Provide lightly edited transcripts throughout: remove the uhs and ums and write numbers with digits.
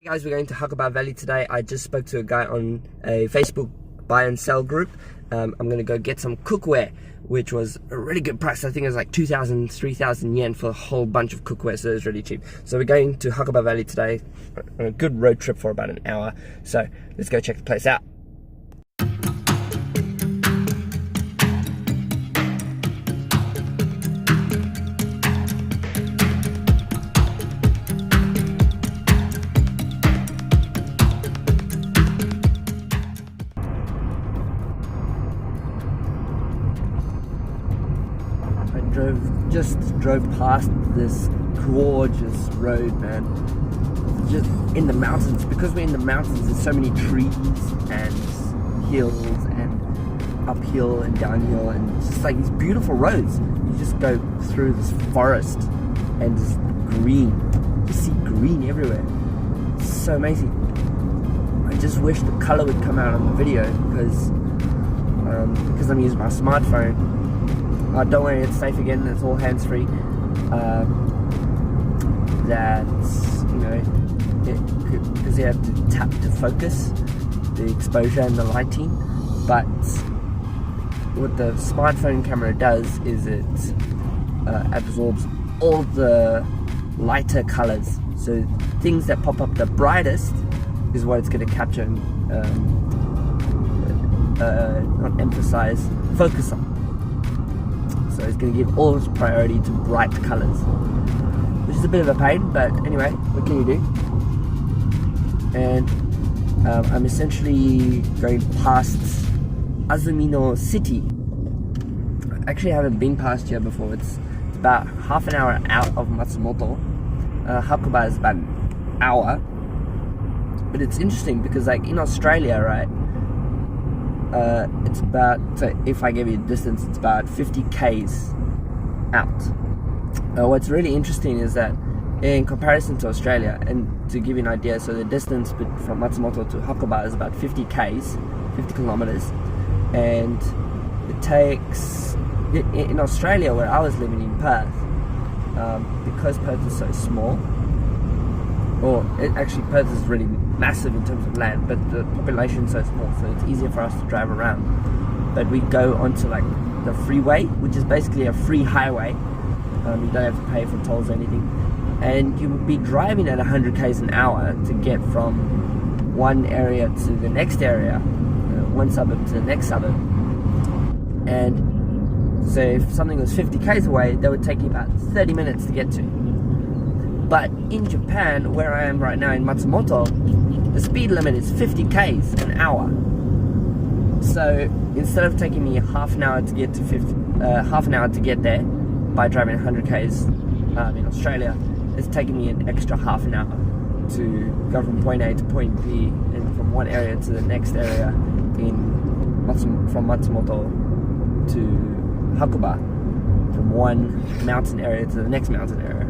Hey guys, we're going to Hakuba Valley today. I just spoke to a guy on a Facebook buy and sell group. I'm going to go get some cookware, which was a really good price. I think it was like 2,000, 3,000 yen for a whole bunch of cookware, so it was really cheap. So we're going to Hakuba Valley today on a good road trip for about an hour. So let's go check the place out. Just drove past this gorgeous road, man. Just in the mountains. Because we're in the mountains, there's so many trees and hills and uphill and downhill, and it's just like these beautiful roads. You just go through this forest and just green. You just see green everywhere. It's so amazing. I just wish the color would come out on the video because I'm using my smartphone. Don't worry, it's safe again, it's all hands-free. Because you have to tap to focus the exposure and the lighting. But what the smartphone camera does is it absorbs all the lighter colors. So things that pop up the brightest is what it's going to capture and not emphasize, focus on. So it's going to give all its priority to bright colors, which is a bit of a pain, but anyway, what can you do? And I'm essentially going past Azumino City. I actually haven't been past here before. It's about half an hour out of Matsumoto. Hakuba is about an hour. But it's interesting because, like, in Australia, right, it's about, so if I give you a distance, it's about 50 k's out. What's really interesting is that in comparison to Australia, and to give you an idea, so the distance from Matsumoto to Hakuba is about 50 k's, 50 kilometers, and it takes, in Australia where I was living in Perth, because Perth is so small, actually Perth is really massive in terms of land, but the population is so small, so it's easier for us to drive around. But we go onto like the freeway, which is basically a free highway. You don't have to pay for tolls or anything, and you would be driving at 100 k's an hour to get from one area to the next area, one suburb to the next suburb. And so if something was 50 k's away, that would take you about 30 minutes to get to. But in Japan, where I am right now in Matsumoto, the speed limit is 50 k's an hour. So instead of taking me half an hour to get there by driving 100 k's in Australia, it's taking me an extra half an hour to go from point A to point B, and from one area to the next area from Matsumoto to Hakuba, from one mountain area to the next mountain area.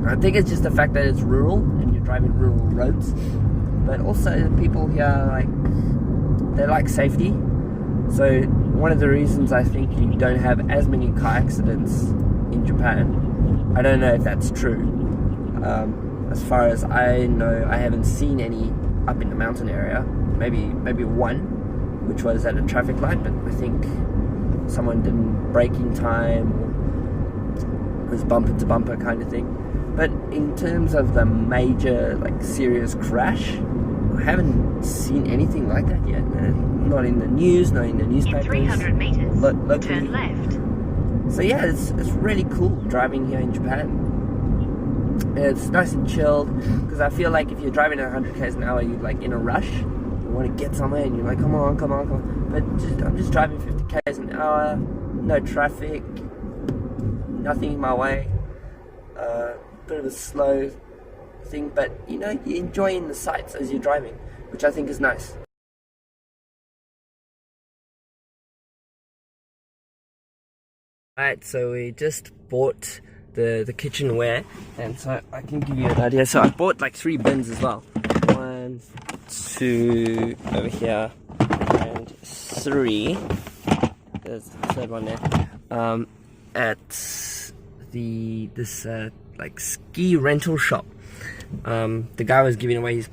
I think it's just the fact that it's rural and you're driving rural roads, but also people here, they like safety. So one of the reasons I think you don't have as many car accidents in Japan, I don't know if that's true. As far as I know, I haven't seen any up in the mountain area. Maybe one, which was at a traffic light, but I think someone didn't brake in time, or it was bumper to bumper kind of thing. But in terms of the major, serious crash, I haven't seen anything like that yet. Not in the news, not in the newspapers. In 300 meters, locally. turn left. So yeah, it's really cool driving here in Japan. It's nice and chilled, because I feel like if you're driving at 100 k's an hour, you're in a rush. You want to get somewhere, and you're like, come on. But I'm just driving 50 k's an hour, no traffic, nothing in my way. Bit of a slow thing, but you're enjoying the sights as you're driving, which I think is nice. Alright, so we just bought the kitchenware, and so I can give you an idea. So I bought 3 bins as well. 1, 2 over here, and 3. There's the third one there. At this ski rental shop. The guy was giving away his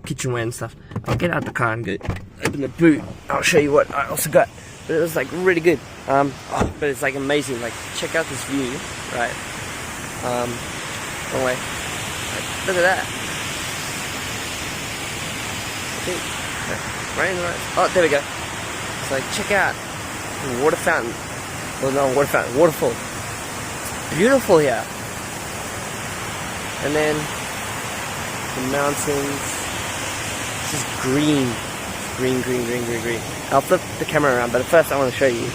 kitchenware and stuff. I'll get out the car and go open the boot. I'll show you what I also got. But it was like really good. But it's like amazing. Like check out this view, right? Long way. Like, look at that. Right in the right. Oh, there we go. So check out the water fountain. Well, no, water fountain, waterfall. It's beautiful here. And then the mountains. It's just green. It's green, green, green, green, green. I'll flip the camera around, but first I want to show you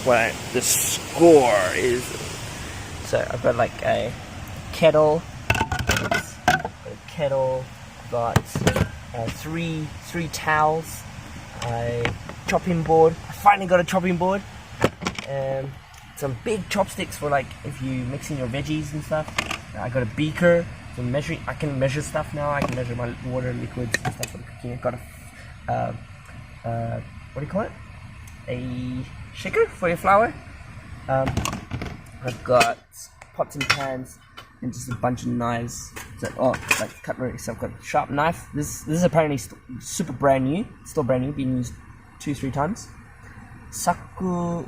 what the score is. So I've got like a kettle. Got three towels, a chopping board. I finally got a chopping board, and some big chopsticks for like if you mixing your veggies and stuff. I got a beaker, so measuring. I can measure stuff now. I can measure my water, liquids, and stuff for the cooking. I've got a what do you call it? A shaker for your flour. I've got pots and pans and just a bunch of knives. So, like cutlery. So I've got a sharp knife. This is apparently super brand new. Still brand new. Been used 2-3 times. Sakura,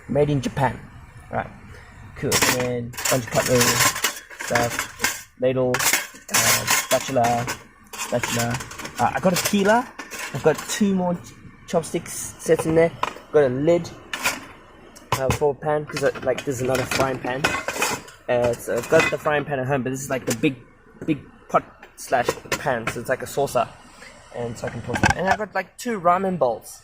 made in Japan. Right. Cool. And then a bunch of cutlery stuff. Ladle, spatula. I got a peeler. I've got 2 more chopsticks sets in there. I've got a lid for a pan because like there's another frying pan. So I've got the frying pan at home, but this is like the big pot / pan, so it's like a saucer, and so I can put it. And I've got like 2 ramen bowls.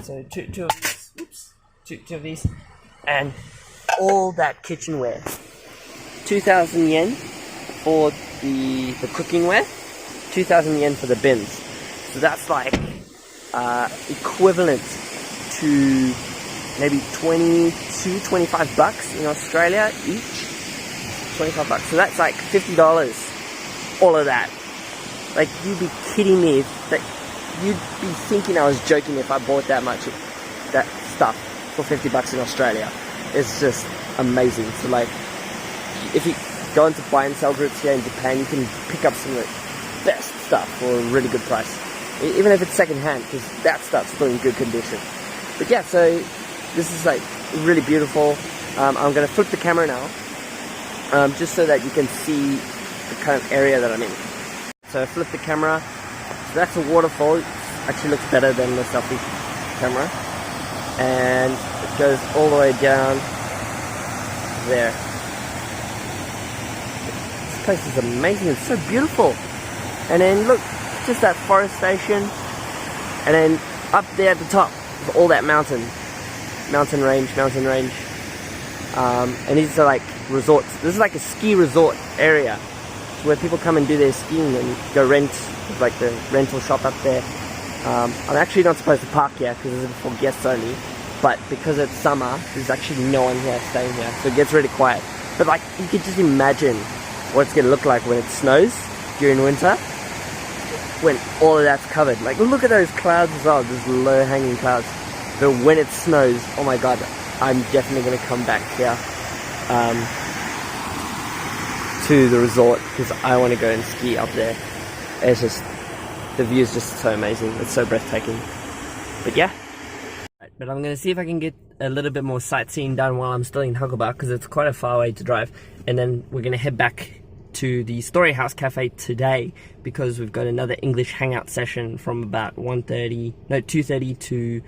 So two of these. Oops, two of these, and all that kitchenware. 2,000 yen for the cookingware, 2,000 yen for the bins. So that's like equivalent to maybe 25 bucks in Australia each. 25 bucks. So that's like $50. All of that. Like, you'd be kidding me. That you'd be thinking I was joking if I bought that much of that stuff for 50 bucks in Australia. It's just amazing. So like, if you go into buy and sell groups here in Japan, you can pick up some of the best stuff for a really good price. Even if it's second hand, because that stuff's still in good condition. But yeah, so this is like really beautiful. I'm going to flip the camera now, just so that you can see the kind of area that I'm in. So I flip the camera. So that's a waterfall. It actually looks better than the selfie camera. And it goes all the way down there. This place is amazing. It's so beautiful. And then look, just that forestation. And then up there at the top, all that mountain range. And these are like resorts. This is like a ski resort area where people come and do their skiing and go rent, like the rental shop up there. I'm actually not supposed to park here because it's for guests only, but because it's summer, there's actually no one here staying here, so it gets really quiet. But like, you could just imagine what it's gonna look like when it snows during winter, when all of that's covered. Like, look at those clouds as well, those low hanging clouds. But when it snows, oh my god, I'm definitely gonna come back here to the resort because I want to go and ski up there. It's just, the view is just so amazing. It's so breathtaking. But yeah. But I'm going to see if I can get a little bit more sightseeing done while I'm still in Hakuba, because it's quite a far way to drive. And then we're going to head back to the Storyhouse Cafe today, because we've got another English hangout session from about 2:30 to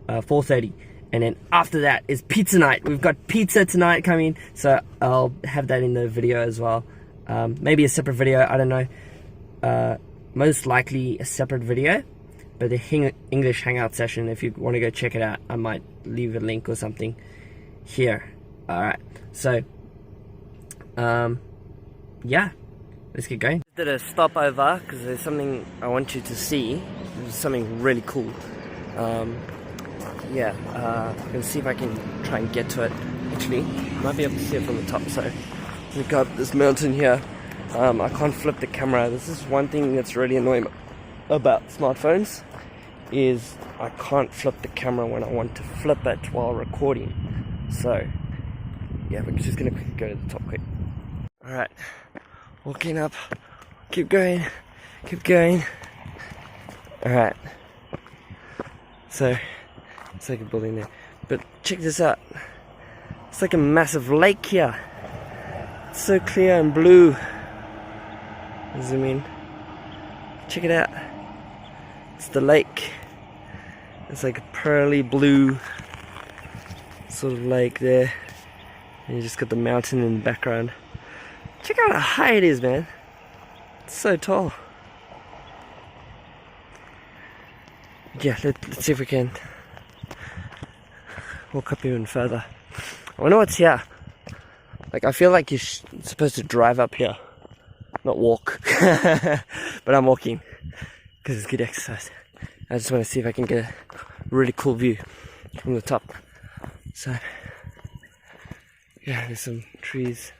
4:30. And then after that is pizza night. We've got pizza tonight coming, so I'll have that in the video as well. Maybe a separate video, I don't know. Most likely a separate video. But the English hangout session, if you want to go check it out, I might leave a link or something here. Alright, so, yeah, let's get going. Did a stopover, because there's something I want you to see. There's something really cool. Yeah, I'm gonna see if I can try and get to it. Actually, I might be able to see it from the top. So, we got this mountain here. I can't flip the camera. This is one thing that's really annoying about smartphones, is I can't flip the camera when I want to flip it while recording. So, yeah, we're just gonna go to the top quick. Alright, walking up, keep going. Alright, so it's like a building there, but check this out. It's like a massive lake here. It's so clear and blue. Zoom in. Check it out. It's the lake. It's like a pearly blue sort of lake there. And you just got the mountain in the background. Check out how high it is, man. It's so tall. Yeah, let's see if we can walk up even further. I wonder what's here. Like, I feel like you're supposed to drive up here, not walk. But I'm walking because it's good exercise. I just want to see if I can get a really cool view from the top. So, yeah, there's some trees.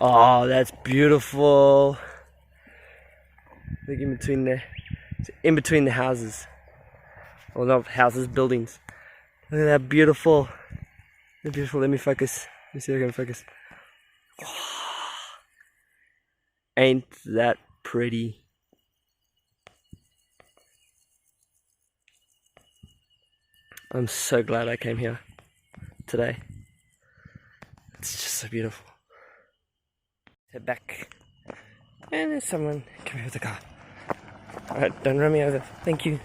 Oh, that's beautiful. Look in between there. It's in between the houses. Well, not houses, buildings. Look at that beautiful. Beautiful. Let me focus. Let me see if I can focus. Oh, ain't that pretty? I'm so glad I came here today. It's just so beautiful. Head back. And there's someone coming with the car. Alright, don't run me over. Thank you.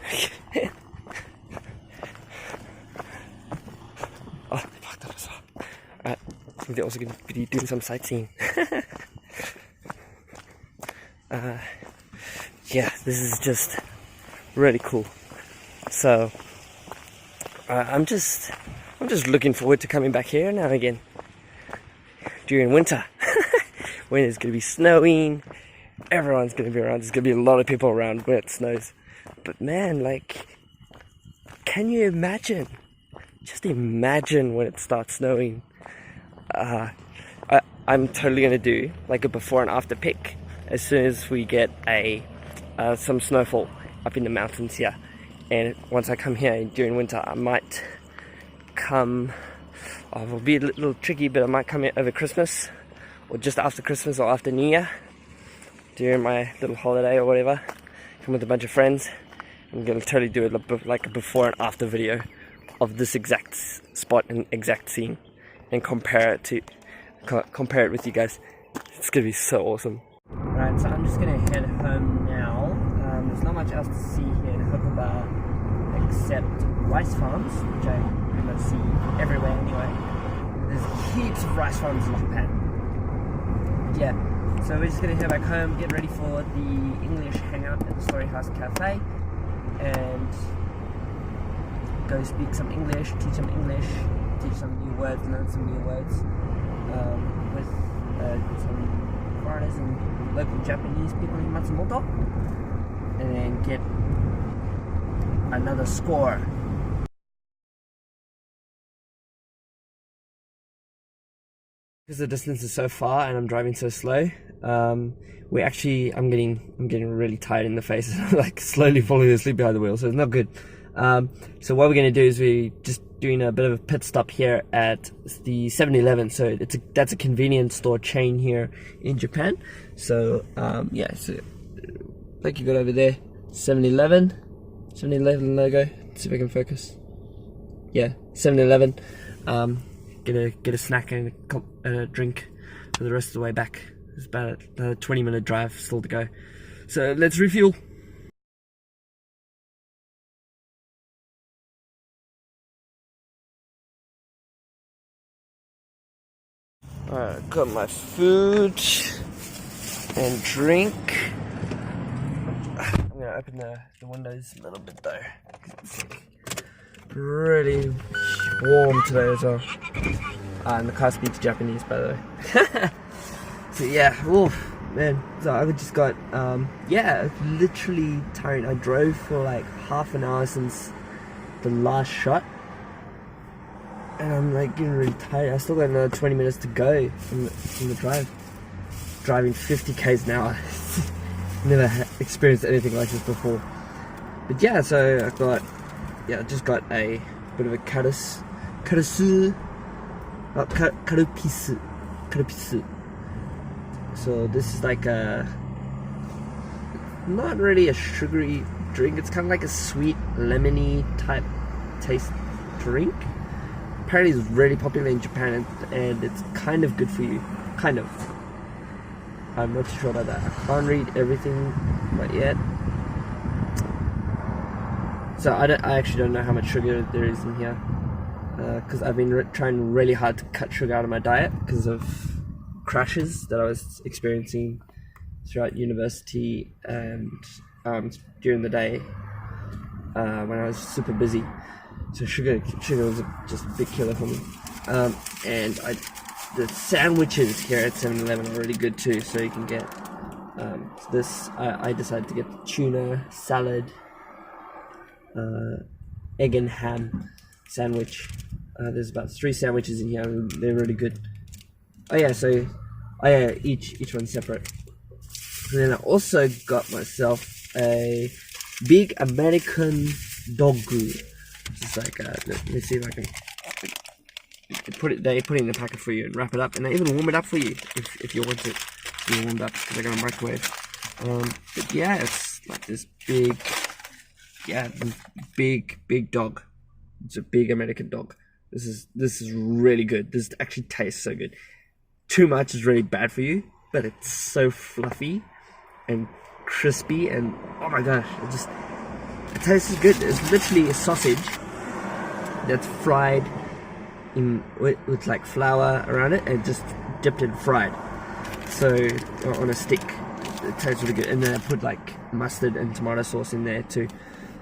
Oh, they parked up as well. Alright, I think they're also going to be doing some sightseeing. Yeah, this is just really cool. So, I'm just looking forward to coming back here now again during winter. When it's going to be snowing, everyone's going to be around. There's going to be a lot of people around when it snows. But man, like, can you imagine? Just imagine when it starts snowing. I'm totally going to do like a before and after pic as soon as we get some snowfall up in the mountains here. And once I come here during winter, I might come, it'll be a little tricky, but I might come here over Christmas, or just after Christmas, or after New Year, during my little holiday or whatever. Come with a bunch of friends. I'm going to totally do it like a before and after video of this exact spot and exact scene, and compare it with you guys. It's going to be so awesome. Alright, so I'm just going to head home now. There's not much else to see here in Hakuba except rice farms, which I pretty much see everywhere anyway. There's heaps of rice farms in Japan. But yeah, so we're just going to head back home, get ready for the English hangout at the Storyhouse Cafe, and go speak some English, teach some new words, learn some new words with some foreigners and local Japanese people in Matsumoto, and then get another score. Because the distance is so far and I'm driving so slow, I'm getting really tired in the face and I'm like slowly falling asleep behind the wheel, so it's not good. So what we're going to do is we're just doing a bit of a pit stop here at the 7-Eleven. So that's a convenience store chain here in Japan. So yeah, so like you got over there, 7-Eleven logo. Let's see if I can focus. Yeah, 7-Eleven. Get a snack and a drink for the rest of the way back. It's about a 20-minute drive still to go. So let's refuel. Alright, got my food and drink. I'm gonna open the windows a little bit though. It's really warm today as well. And the car speaks Japanese, by the way. So yeah, oof, man. So I just got, yeah, literally tired. I drove for like half an hour since the last shot. And I'm like getting really tired. I still got another 20 minutes to go from the drive. Driving 50 k's an hour. Never experienced anything like this before. But yeah, so I just got a bit of a karasu karupisu. So this is like a, not really a sugary drink. It's kind of like a sweet lemony type taste drink. Apparently it's really popular in Japan, and it's kind of good for you. Kind of. I'm not too sure about that. I can't read everything quite yet. So I actually don't know how much sugar there is in here, because I've been trying really hard to cut sugar out of my diet because of crashes that I was experiencing throughout university and during the day when I was super busy. So sugar was just a big killer for me. And the sandwiches here at 7-Eleven are really good too. So you can get this. I decided to get the tuna salad, egg and ham sandwich. There's about 3 sandwiches in here. And they're really good. Each one's separate. And then I also got myself a big American doggu. Just like let me see if I can put it. They put it in the packet for you and wrap it up, and they even warm it up for you if you want it to be warmed up, because they're gonna microwave. But yeah, it's like this big dog. It's a big American dog. This is really good. This actually tastes so good. Too much is really bad for you, but it's so fluffy and crispy, and oh my gosh, it tastes good. It's literally a sausage that's fried with like flour around it and just dipped and fried. So on a stick, it tastes really good. And then I put like mustard and tomato sauce in there too.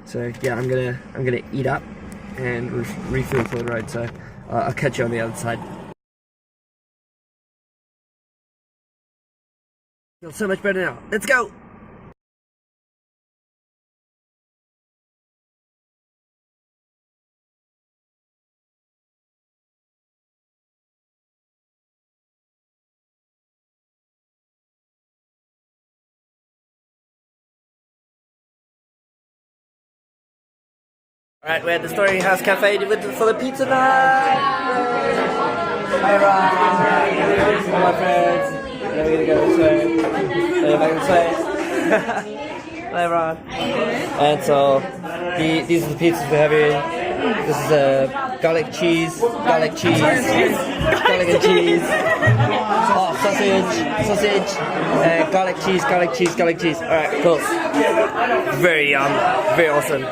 So yeah, I'm gonna eat up and refill for the road. So I'll catch you on the other side. Feels so much better now. Let's go. Alright, we're at the Storyhouse Cafe for the pizza night! Hi everyone! All my friends! Now we're gonna go this way. Then back this way. Hi everyone! And so, these are the pizzas we're having. This is garlic and cheese, garlic and cheese. Oh, sausage, garlic cheese. Alright, cool. Very yum, very awesome.